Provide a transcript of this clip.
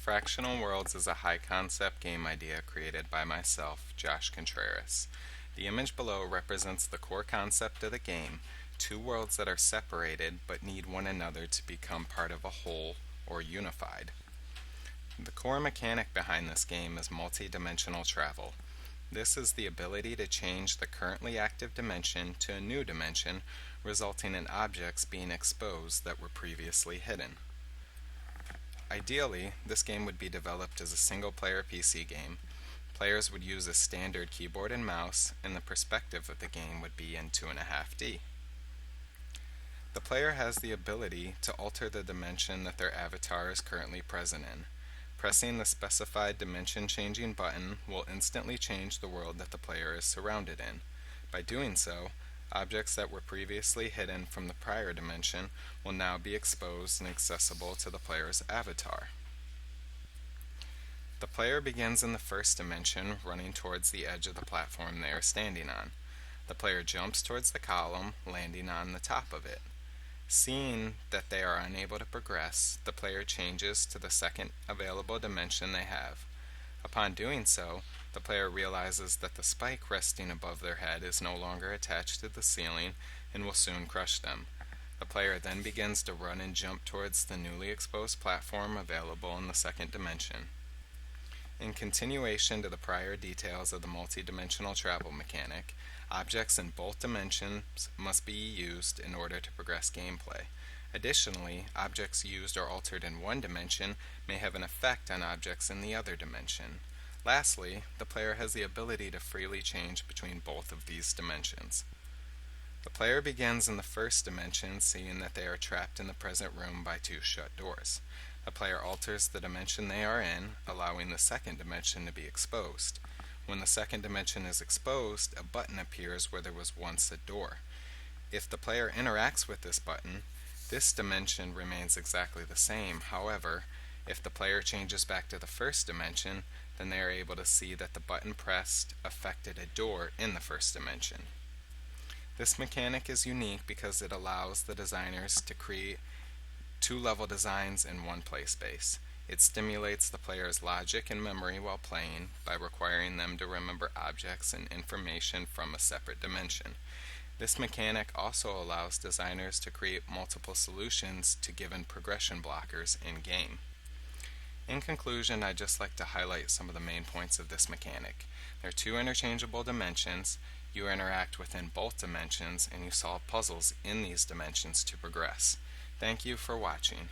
Fractional Worlds is a high-concept game idea created by myself, Josh Contreras. The image below represents the core concept of the game, two worlds that are separated but need one another to become part of a whole or unified. The core mechanic behind this game is multi-dimensional travel. This is the ability to change the currently active dimension to a new dimension, resulting in objects being exposed that were previously hidden. Ideally, this game would be developed as a single-player PC game. Players would use a standard keyboard and mouse, and the perspective of the game would be in 2.5D. The player has the ability to alter the dimension that their avatar is currently present in. Pressing the specified dimension-changing button will instantly change the world that the player is surrounded in. By doing so, objects that were previously hidden from the prior dimension will now be exposed and accessible to the player's avatar. The player begins in the first dimension, running towards the edge of the platform they are standing on. The player jumps towards the column, landing on the top of it. Seeing that they are unable to progress, the player changes to the second available dimension they have. Upon doing so, the player realizes that the spike resting above their head is no longer attached to the ceiling and will soon crush them. The player then begins to run and jump towards the newly exposed platform available in the second dimension. In continuation to the prior details of the multi-dimensional travel mechanic, objects in both dimensions must be used in order to progress gameplay. Additionally, objects used or altered in one dimension may have an effect on objects in the other dimension. Lastly, the player has the ability to freely change between both of these dimensions. The player begins in the first dimension, seeing that they are trapped in the present room by two shut doors. The player alters the dimension they are in, allowing the second dimension to be exposed. When the second dimension is exposed, a button appears where there was once a door. If the player interacts with this button, this dimension remains exactly the same. However, if the player changes back to the first dimension, then they are able to see that the button pressed affected a door in the first dimension. This mechanic is unique because it allows the designers to create two-level designs in one play space. It stimulates the player's logic and memory while playing by requiring them to remember objects and information from a separate dimension. This mechanic also allows designers to create multiple solutions to given progression blockers in-game. In conclusion, I'd just like to highlight some of the main points of this mechanic. There are two interchangeable dimensions. You interact within both dimensions, and you solve puzzles in these dimensions to progress. Thank you for watching.